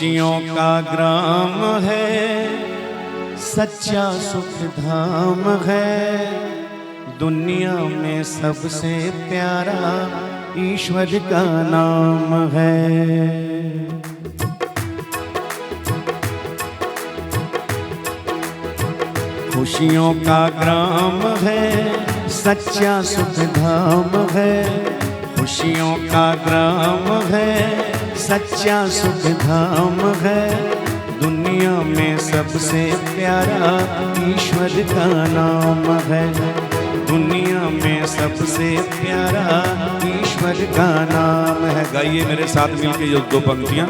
खुशियों का ग्राम है, सच्चा सुख धाम है, दुनिया में सबसे प्यारा ईश्वर का नाम है। खुशियों का ग्राम है, सच्चा सुख धाम है, खुशियों का ग्राम है, सच्चा सुख धाम है, दुनिया में सबसे प्यारा ईश्वर का नाम है, दुनिया में सबसे प्यारा ईश्वर का नाम है। गाइए मेरे साथ मिलके ये दो पंक्तियां।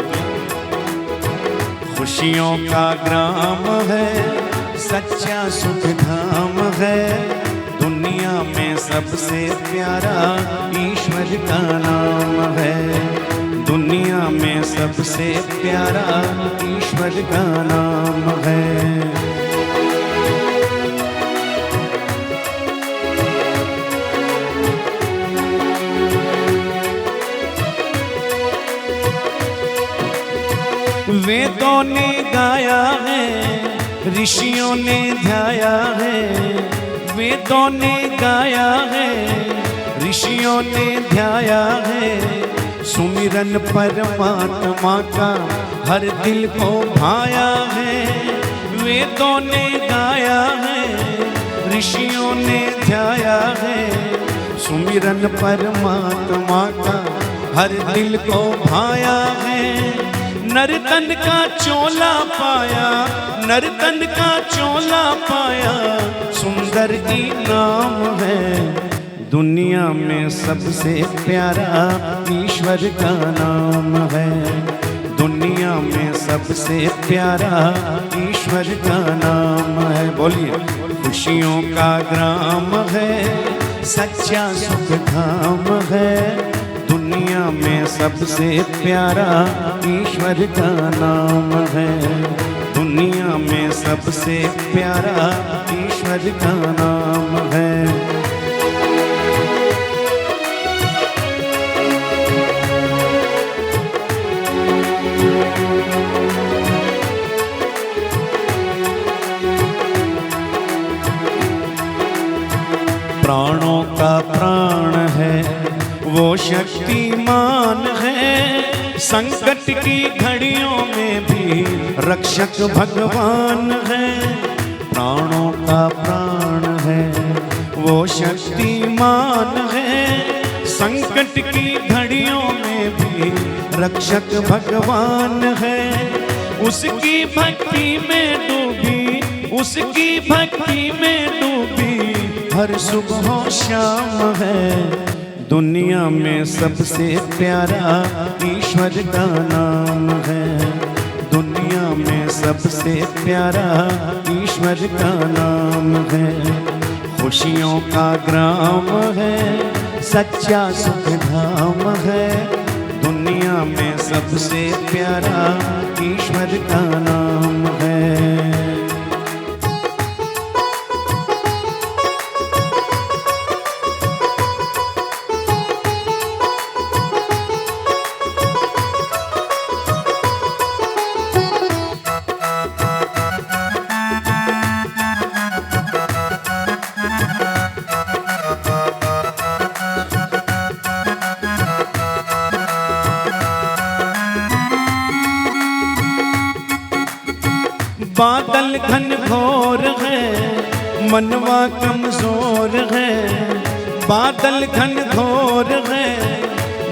खुशियों का ग्राम है, सच्चा सुख धाम है, दुनिया में सबसे प्यारा ईश्वर का नाम है, दुनिया में सबसे प्यारा ईश्वर का नाम है। वेदों ने गाया है, ऋषियों ने ध्याया है, वेदों ने गाया है, ऋषियों ने ध्याया है, सुमिरन परमात्मा का हर दिल को भाया है। वेदों ने गाया है, ऋषियों ने ध्याया है, सुमिरन परमात्मा का हर दिल को भाया है। नर तन का चोला पाया, नर तन का चोला पाया, सुंदर इनाम है, दुनिया में सबसे प्यारा ईश्वर का नाम है, दुनिया में सबसे प्यारा ईश्वर का नाम है। बोलिए। खुशियों का ग्राम है, सच्चा सुख धाम है, दुनिया में सबसे प्यारा ईश्वर का नाम है, दुनिया में सबसे प्यारा ईश्वर का नाम है। प्राणों का प्राण है, वो शक्तिमान है, संकट की घड़ियों में भी रक्षक भगवान है। प्राणों का प्राण है, वो शक्तिमान है, संकट की घड़ियों में भी रक्षक भगवान है। उसकी भक्ति में डूबी, उसकी भक्ति में डूबी हर सुबह शाम है, दुनिया में सबसे प्यारा ईश्वर का नाम है, दुनिया में सबसे प्यारा ईश्वर का नाम है। खुशियों का ग्राम है, सच्चा सुख धाम है, दुनिया में सबसे प्यारा ईश्वर का नाम है। बादल घन घोर है, मनवा कमजोर है, बादल घन घोर है,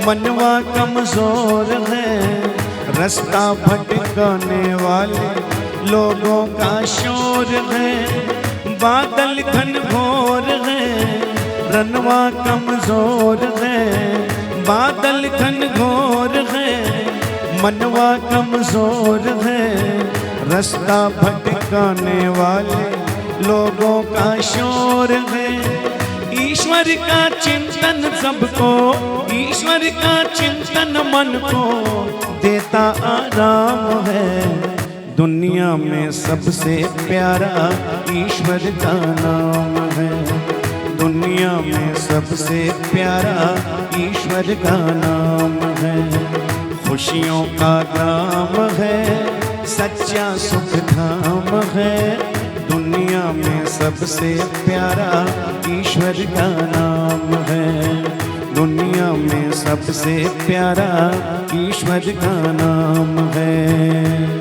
मनवा कमजोर है, रास्ता भटकाने वाले लोगों का शोर है। बादल घन घोर है, रनवा कमजोर है, बादल घन घोर है, मनवा कमजोर है, रास्ता भटकाने वाले लोगों का शोर है। ईश्वर का चिंतन सबको, ईश्वर का चिंतन मन को देता आराम है, दुनिया में सबसे प्यारा ईश्वर का नाम है, दुनिया में सबसे प्यारा ईश्वर का नाम है। खुशियों का ग्राम है, सच्चा सुख धाम है। दुनिया में सबसे प्यारा ईश्वर का नाम है। दुनिया में सबसे प्यारा ईश्वर का नाम है।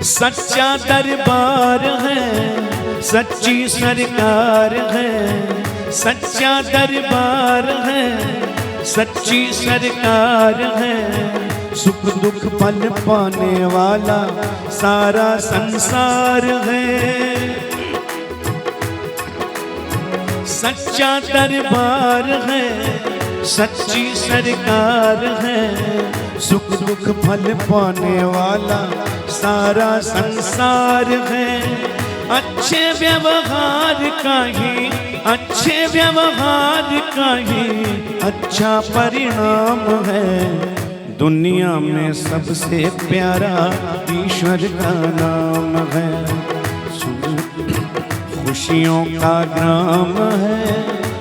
सच्चा दरबार है, सच्ची सरकार है। सच्चा दरबार है, सच्ची सरकार है। सुख दुख पल पाने वाला सारा संसार है। सच्चा दरबार है, सच्ची सरकार है। सुख दुख फल पाने वाला सारा संसार है। अच्छे व्यवहार का ही, अच्छे व्यवहार का ही अच्छा परिणाम है। दुनिया में सबसे प्यारा ईश्वर का नाम है। खुशियों का ग्राम है,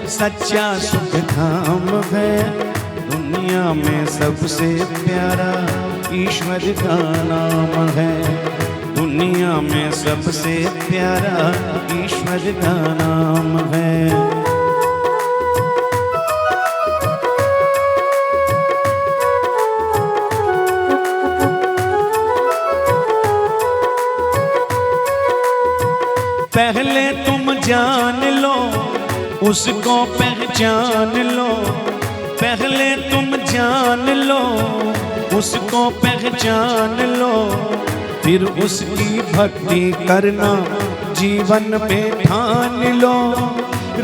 सच्चा सुख धाम है। दुनिया में सबसे प्यारा ईश्वर का नाम है। दुनिया में सबसे प्यारा ईश्वर का नाम है। पहले तुम जान लो, उसको पहचान लो। पहले तुम जान लो, उसको पहचान लो। फिर उसकी भक्ति करना जीवन में ठान लो।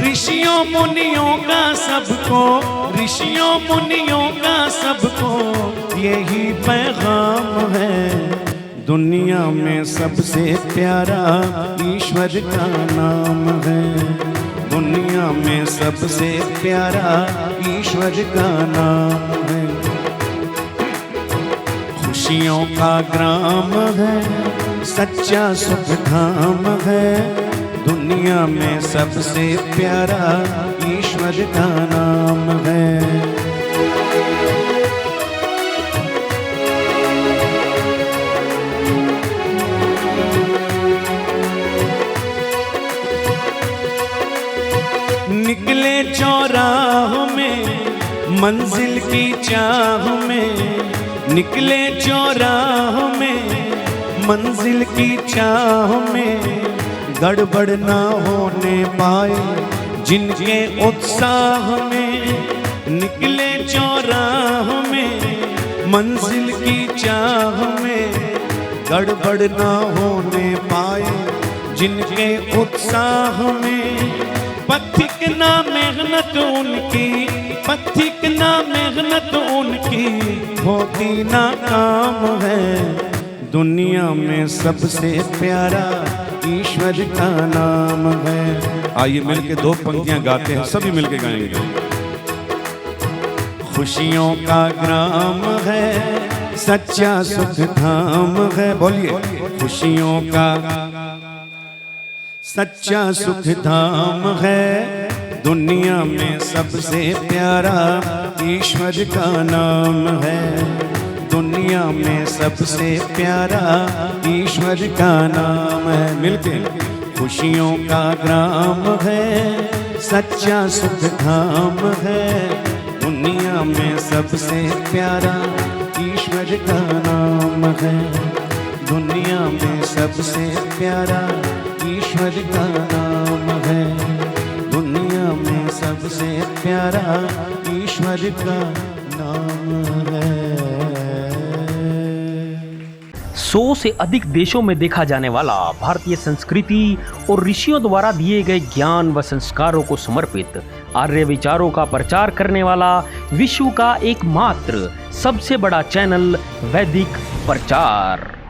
ऋषियों मुनियों का सबको, ऋषियों मुनियों का सबको यही पैगाम है। दुनिया में सबसे प्यारा ईश्वर का नाम है। दुनिया में सबसे प्यारा ईश्वर का नाम है। खुशियों का ग्राम है, सच्चा सुख धाम है। दुनिया में सबसे प्यारा ईश्वर का नाम है। निकले चौराह में मंजिल की चाह में। निकले चौराह में मंजिल की चाह में। गड़बड़ ना होने पाए जिनके उत्साह में। निकले चौराह में मंजिल की चाह में। गड़बड़ ना होने पाए जिनके उत्साह में। पथिक ना मेहनत उनकी, पथिक ना मेहनत उनकी होती ना काम है। दुनिया में सबसे प्यारा ईश्वर का नाम है। आइए मिलके दो पंक्तियां गाते हैं, सभी मिलके गाएंगे। खुशियों का ग्राम है, सच्चा सुख धाम है। बोलिए, खुशियों का सच्चा सुख धाम है। दुनिया में सबसे प्यारा ईश्वर का नाम है। दुनिया में सबसे प्यारा ईश्वर का नाम है। मिलके, खुशियों का ग्राम है, सच्चा सुख धाम है। दुनिया में सबसे प्यारा ईश्वर का नाम है। दुनिया में सबसे प्यारा ईश्वर का नाम है। दुनिया में सबसे प्यारा ईश्वर का नाम है। 100 से अधिक देशों में देखा जाने वाला भारतीय संस्कृति और ऋषियों द्वारा दिए गए ज्ञान व संस्कारों को समर्पित आर्य विचारों का प्रचार करने वाला विश्व का एकमात्र सबसे बड़ा चैनल वैदिक प्रचार।